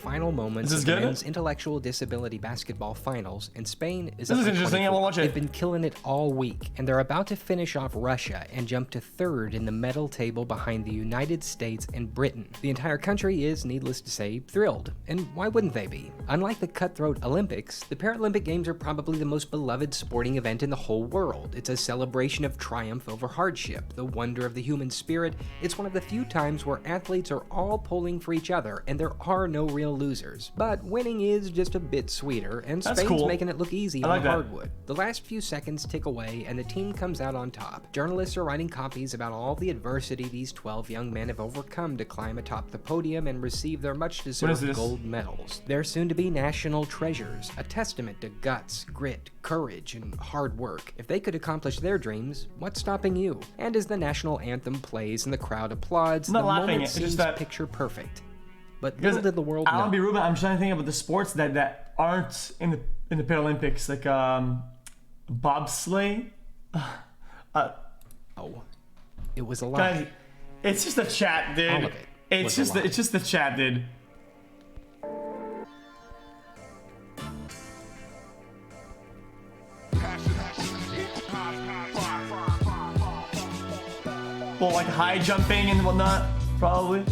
Final moments of the men's intellectual disability basketball finals, and Spain is This is interesting. I will watch it. They've been killing it all week, and they're about to finish off Russia and jump to third in the medal table behind the United States and Britain. The entire country is, needless to say, thrilled, and why wouldn't they be? Unlike the cutthroat Olympics, the Paralympic Games are probably the most beloved sporting event in the whole world. It's a celebration of triumph over hardship, the wonder of the human spirit. It's one of the few times where athletes are all pulling for each other, and there are no real losers. But winning is just a bit sweeter, and Spain's making it look easy on the hardwood. The last few seconds tick away, and the team comes out on top. Journalists are writing copies about all the adversity these 12 young men have overcome to climb atop the podium and receive their much-deserved gold medals. They're soon to be national treasures, a testament to guts, grit, courage, and hard work. If they could accomplish their dreams, what's stopping you? And as the national anthem plays and the crowd applauds, the moment seems picture perfect. But little did the world know. I'll be Ruben. I'm trying to think about the sports that aren't in the Paralympics, like bobsleigh. Oh, it was a lie. Guys, it's just the chat, dude. All of it. It's just the chat, dude. Well, like high jumping and whatnot, probably.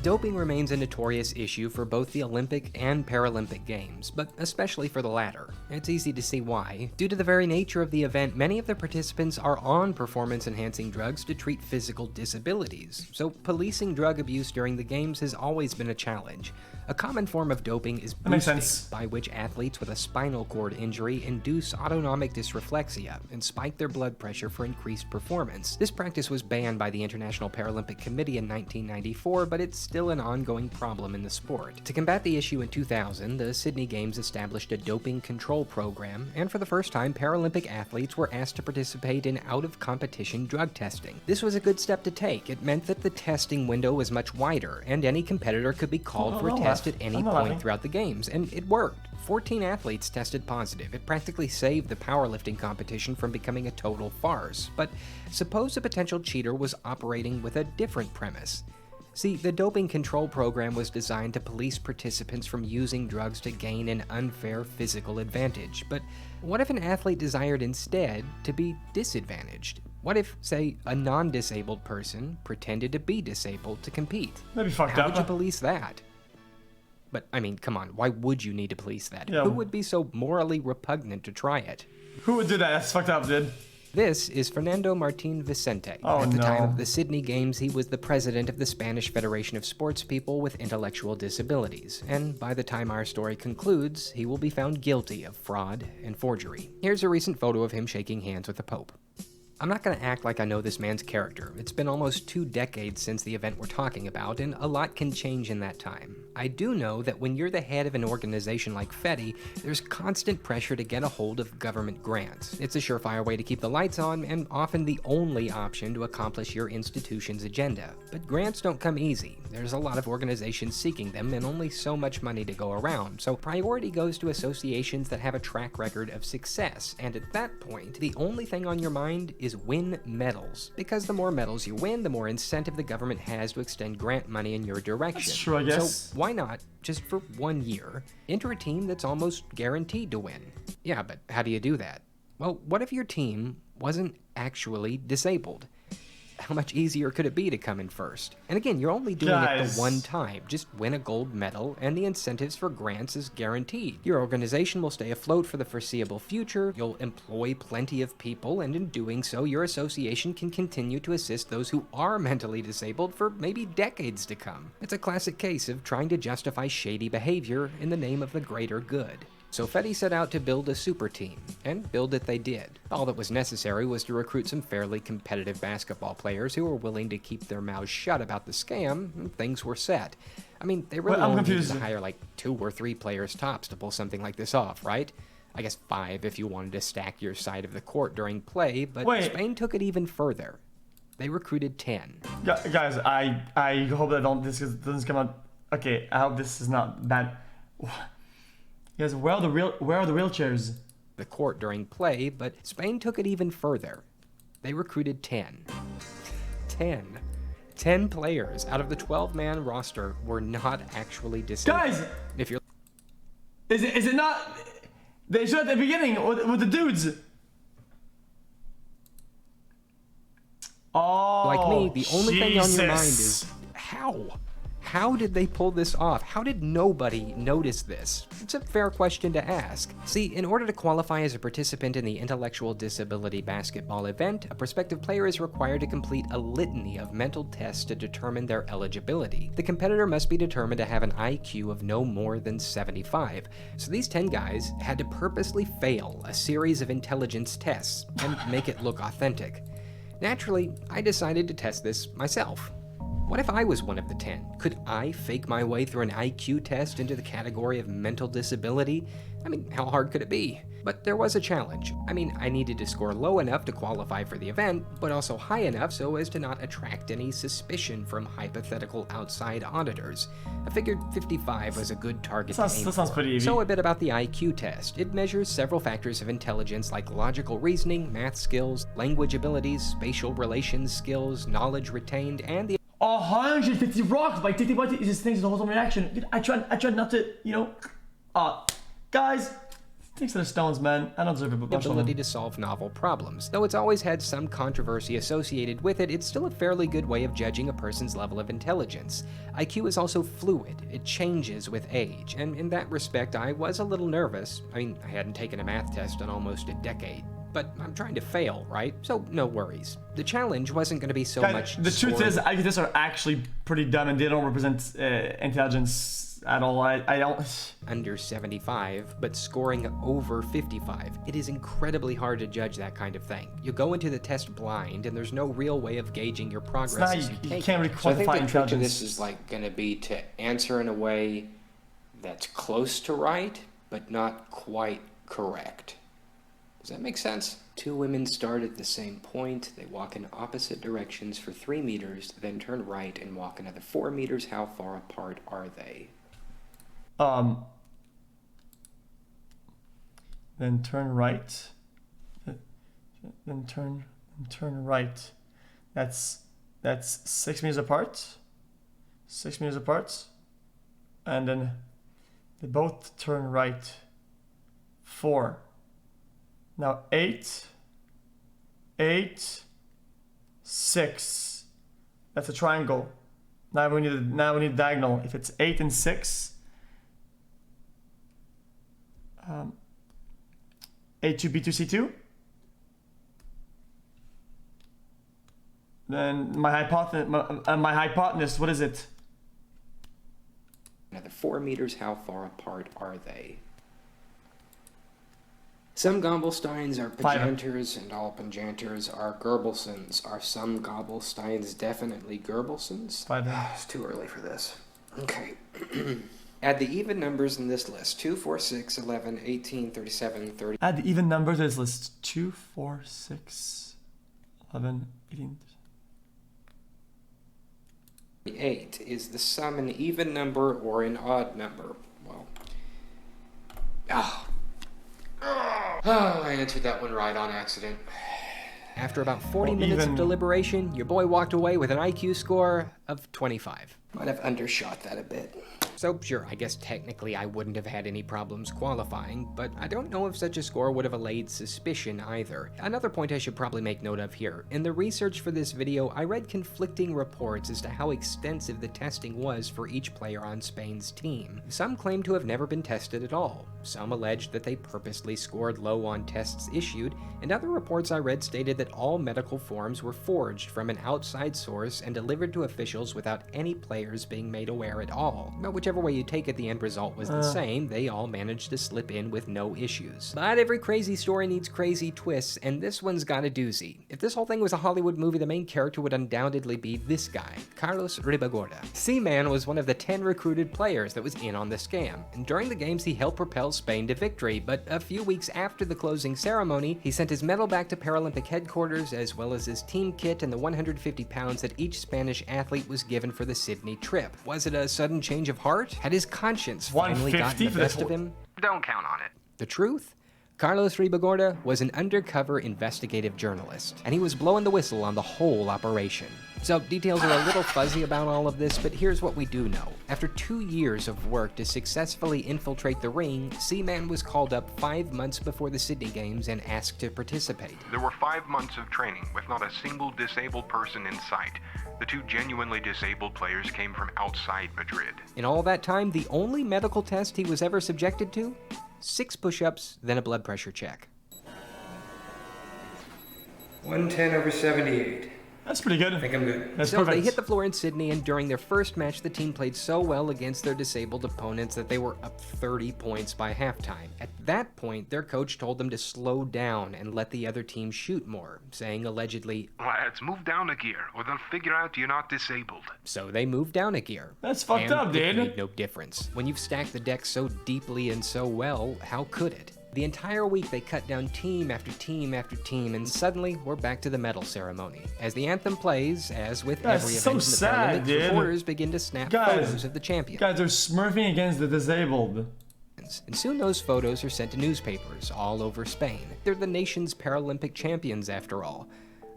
Doping remains a notorious issue for both the Olympic and Paralympic Games, but especially for the latter. It's easy to see why. Due to the very nature of the event, many of the participants are on performance-enhancing drugs to treat physical disabilities, so policing drug abuse during the Games has always been a challenge. A common form of doping is boosting, by which athletes with a spinal cord injury induce autonomic dysreflexia and spike their blood pressure for increased performance. This practice was banned by the International Paralympic Committee in 1994, but it's still an ongoing problem in the sport. To combat the issue in 2000, the Sydney Games established a doping control program, and for the first time, Paralympic athletes were asked to participate in out-of-competition drug testing. This was a good step to take. It meant that the testing window was much wider, and any competitor could be called for a test at any point throughout the Games, and it worked. 14 athletes tested positive. It practically saved the powerlifting competition from becoming a total farce. But suppose a potential cheater was operating with a different premise. See, the doping control program was designed to police participants from using drugs to gain an unfair physical advantage. But what if an athlete desired instead to be disadvantaged? What if, say, a non-disabled person pretended to be disabled to compete? That'd be fucked up. How would you police that? But, I mean, come on, why would you need to police that? Yeah. Who would be so morally repugnant to try it? Who would do that? That's fucked up, dude. This is Fernando Martín Vicente. At the time of the Sydney Games, he was the president of the Spanish Federation of Sports People with Intellectual Disabilities, and by the time our story concludes, he will be found guilty of fraud and forgery. Here's a recent photo of him shaking hands with the Pope. I'm not going to act like I know this man's character. It's been almost 2 decades since the event we're talking about, and a lot can change in that time. I do know that when you're the head of an organization like FETI, there's constant pressure to get a hold of government grants. It's a surefire way to keep the lights on, and often the only option to accomplish your institution's agenda. But grants don't come easy. There's a lot of organizations seeking them, and only so much money to go around, so priority goes to associations that have a track record of success, and at that point, the only thing on your mind is win medals. Because the more medals you win, the more incentive the government has to extend grant money in your direction. That's true, I guess. So why not, just for 1 year, enter a team that's almost guaranteed to win? Yeah, but how do you do that? Well, what if your team wasn't actually disabled? How much easier could it be to come in first? And again, you're only doing it the one time. Just win a gold medal, and the incentives for grants is guaranteed. Your organization will stay afloat for the foreseeable future, you'll employ plenty of people, and in doing so, your association can continue to assist those who are mentally disabled for maybe decades to come. It's a classic case of trying to justify shady behavior in the name of the greater good. So FETI set out to build a super team, and build it they did. All that was necessary was to recruit some fairly competitive basketball players who were willing to keep their mouths shut about the scam, and things were set. I mean, they really only needed to hire like 2 or 3 players tops to pull something like this off, right? I guess 5 if you wanted to stack your side of the court during play, but Spain took it even further. They recruited 10. Guys, I hope that this doesn't come out. Okay, I hope this is not bad. Guys, where are the wheelchairs? the court during play, but Spain took it even further. They recruited 10. 10 players out of the 12-man roster were not actually disabled. Guys! If you're... Is it not... They showed at the beginning with the dudes. Oh, like me, the only thing on your mind Jesus. is how? How did they pull this off? How did nobody notice this? It's a fair question to ask. See, in order to qualify as a participant in the intellectual disability basketball event, a prospective player is required to complete a litany of mental tests to determine their eligibility. The competitor must be determined to have an IQ of no more than 75. So these 10 guys had to purposely fail a series of intelligence tests and make it look authentic. Naturally, I decided to test this myself. What if I was one of the 10? Could I fake my way through an IQ test into the category of mental disability? I mean, how hard could it be? But there was a challenge. I mean, I needed to score low enough to qualify for the event, but also high enough so as to not attract any suspicion from hypothetical outside auditors. I figured 55 was a good target to aim That sounds for. pretty easy. So a bit about the IQ test. It measures several factors of intelligence like logical reasoning, math skills, language abilities, spatial relations skills, knowledge retained, and the 150 rocks by Titi Boy is just things the whole time reaction. Dude, I tried not to, guys, sticks to the stones, man. I don't deserve it, but bunch of ability them. to solve novel problems. Though it's always had some controversy associated with it, it's still a fairly good way of judging a person's level of intelligence. IQ is also fluid. It changes with age, and in that respect, I was a little nervous. I mean, I hadn't taken a math test in almost a decade. But I'm trying to fail, right? So no worries. The challenge wasn't going to be so Guys, much the truth scoring. is, IQ tests are actually pretty dumb and they don't represent intelligence at all. I don't... Under 75, but scoring over 55. It is incredibly hard to judge that kind of thing. You go into the test blind, and there's no real way of gauging your progress Not, as you you take can't it. really So I think quantify the trick to intelligence. this is like going to be to answer in a way that's close to right, but not quite correct. Does that make sense? Two women start at the same point. They walk in opposite directions for 3 meters, then turn right and walk another 4 meters. How far apart are they? Then turn right. Then turn right. That's 6 meters apart. 6 meters apart. And then they both turn right. 4. Now 8, 6. That's a triangle. Now we need a diagonal. If it's 8 and 6, A2, B2, C2. Then my hypotenuse, what is it? Another 4 meters. How far apart are they? Some Gobelsteins are Five. Pagenters and all Pagenters are Goebbelsens. Are some Gobelsteins definitely Goebbelsens? 5. It's too early for this. Okay. Add the even numbers in this list. 2, 4, 6, 11, 18, 37, 30. Add the even numbers to this list. 2, 4, 6, 11, 18. 8. Is the sum an even number or an odd number? Well, I answered that one right on accident. After about 40 Or minutes of even- deliberation, your boy walked away with an IQ score of 25. Might have undershot that a bit. So sure, I guess technically I wouldn't have had any problems qualifying, but I don't know if such a score would have allayed suspicion either. Another point I should probably make note of here. In the research for this video, I read conflicting reports as to how extensive the testing was for each player on Spain's team. Some claim to have never been tested at all. Some alleged that they purposely scored low on tests issued, and other reports I read stated that all medical forms were forged from an outside source and delivered to officials without any players being made aware at all. But whichever way you take it, the end result was the same. They all managed to slip in with no issues. But every crazy story needs crazy twists, and this one's got a doozy. If this whole thing was a Hollywood movie, the main character would undoubtedly be this guy, Carlos Ribagorda. Seaman was one of the 10 recruited players that was in on the scam, and during the games he helped propel Spain to victory, but a few weeks after the closing ceremony, he sent his medal back to Paralympic headquarters as well as his team kit and the 150 pounds that each Spanish athlete was given for the Sydney trip. Was it a sudden change of heart? Had his conscience finally gotten 150 the for best this of him? Don't count on it. The truth? Carlos Ribagorda was an undercover investigative journalist, and he was blowing the whistle on the whole operation. So details are a little fuzzy about all of this, but here's what we do know. After 2 years of work to successfully infiltrate the ring, Seaman was called up 5 months before the Sydney Games and asked to participate. There were 5 months of training with not a single disabled person in sight. The 2 genuinely disabled players came from outside Madrid. In all that time, the only medical test he was ever subjected to? 6 push-ups, then a blood pressure check. 110/78. That's pretty good. I think I'm good. That's So perfect. they hit the floor in Sydney, and during their first match, the team played so well against their disabled opponents that they were up 30 points by halftime. At that point, their coach told them to slow down and let the other team shoot more, saying allegedly, Lads, move down a gear, or they'll figure out you're not disabled. so they moved down a gear. That's fucked And up, it dude. made no difference. When you've stacked the deck so deeply and so well, how could it? The entire week they cut down team after team after team, and suddenly we're back to the medal ceremony. As the anthem plays, as with That's every so event in the sad, Paralympics, dude. reporters begin to snap Guys, photos of the champion. Guys, they're smurfing against the disabled. And soon those photos are sent to newspapers all over Spain. They're the nation's Paralympic champions, after all.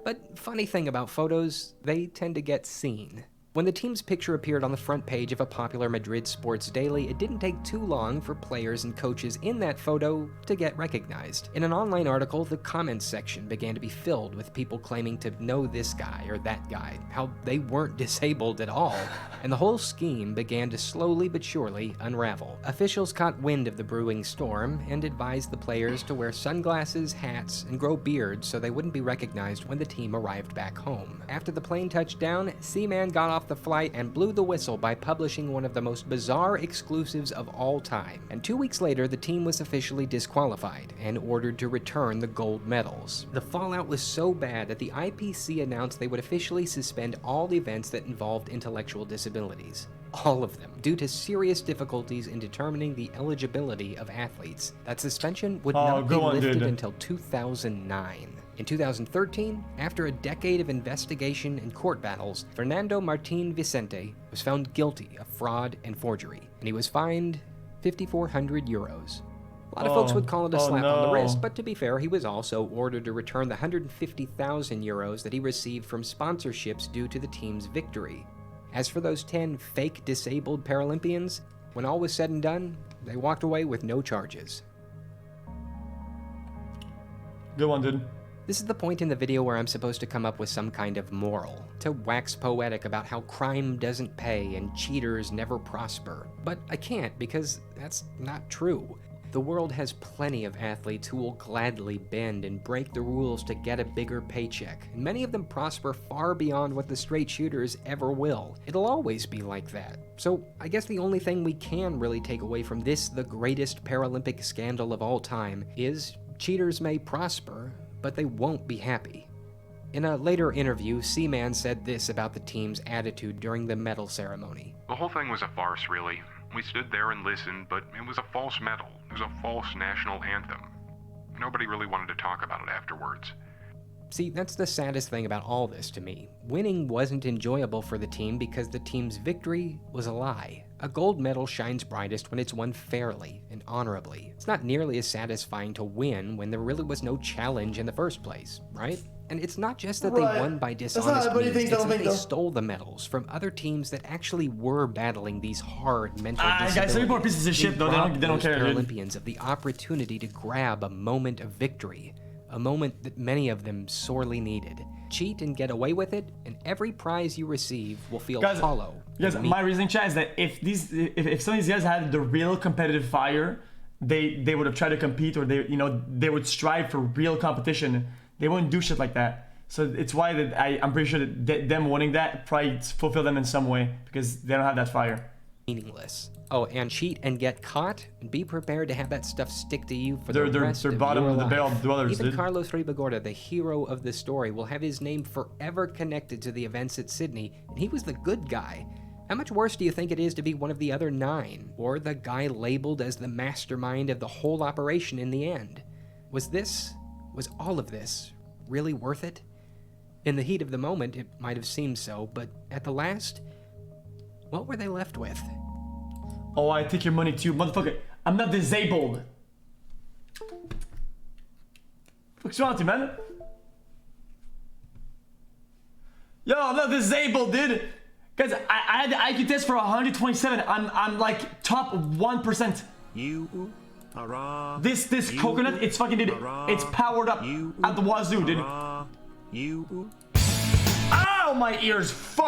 But funny thing about photos, they tend to get seen. When the team's picture appeared on the front page of a popular Madrid sports daily, it didn't take too long for players and coaches in that photo to get recognized. In an online article, the comments section began to be filled with people claiming to know this guy or that guy, how they weren't disabled at all, and the whole scheme began to slowly but surely unravel. Officials caught wind of the brewing storm and advised the players to wear sunglasses, hats, and grow beards so they wouldn't be recognized when the team arrived back home. After the plane touched down, Seaman got off the flight and blew the whistle by publishing one of the most bizarre exclusives of all time. And 2 weeks later, the team was officially disqualified and ordered to return the gold medals. The fallout was so bad that the IPC announced they would officially suspend all events that involved intellectual disabilities. All of them, due to serious difficulties in determining the eligibility of athletes. That suspension would not be lifted until 2009. In 2013, after a decade of investigation and court battles, Fernando Martín Vicente was found guilty of fraud and forgery, and he was fined 5,400 euros. A lot of folks would call it a slap on the wrist, but to be fair, he was also ordered to return the 150,000 euros that he received from sponsorships due to the team's victory. As for those 10 fake disabled Paralympians, when all was said and done, they walked away with no charges. Good one, dude. This is the point in the video where I'm supposed to come up with some kind of moral, to wax poetic about how crime doesn't pay and cheaters never prosper. But I can't, because that's not true. The world has plenty of athletes who will gladly bend and break the rules to get a bigger paycheck, and many of them prosper far beyond what the straight shooters ever will. It'll always be like that. So I guess the only thing we can really take away from this, the greatest Paralympic scandal of all time, is cheaters may prosper, but they won't be happy. In a later interview, Seaman said this about the team's attitude during the medal ceremony. The whole thing was a farce, really. We stood there and listened, but it was a false medal. It was a false national anthem. Nobody really wanted to talk about it afterwards. See, that's the saddest thing about all this to me. Winning wasn't enjoyable for the team because the team's victory was a lie. A gold medal shines brightest when it's won fairly and honorably. It's not nearly as satisfying to win when there really was no challenge in the first place, right? And it's not just that they won by dishonest means, it's that they stole the medals from other teams that actually were battling these hard mental disabilities. Guys, they're more pieces of shit, though. They don't care, dude. Paralympians of the opportunity to grab a moment of victory. A moment that many of them sorely needed. Cheat and get away with it, and every prize you receive will feel hollow. Guys, my reasoning, chat, is that if some of these guys had the real competitive fire, they would have tried to compete, or they would strive for real competition. They wouldn't do shit like that. So it's why that I'm pretty sure that them winning that probably fulfill them in some way, because they don't have that fire. Meaningless. Oh, and cheat and get caught, and be prepared to have that stuff stick to you for the rest they're of bottom your of the life. barrel dwellers, Even dude. Carlos Ribagorda, the hero of the story, will have his name forever connected to the events at Sydney, and he was the good guy. How much worse do you think it is to be one of the other 9, or the guy labeled as the mastermind of the whole operation in the end? Was all of this really worth it? In the heat of the moment, it might have seemed so, but at the last, what were they left with? Oh, I take your money too, motherfucker. I'm not disabled. What's wrong with you, man? Yo, I'm not disabled, dude. Guys, I had the IQ test for 127. I'm like top 1%. You are This coconut, it's fucking, dude, it's powered up at the wazoo, dude. you. Ow, my ears, fuck.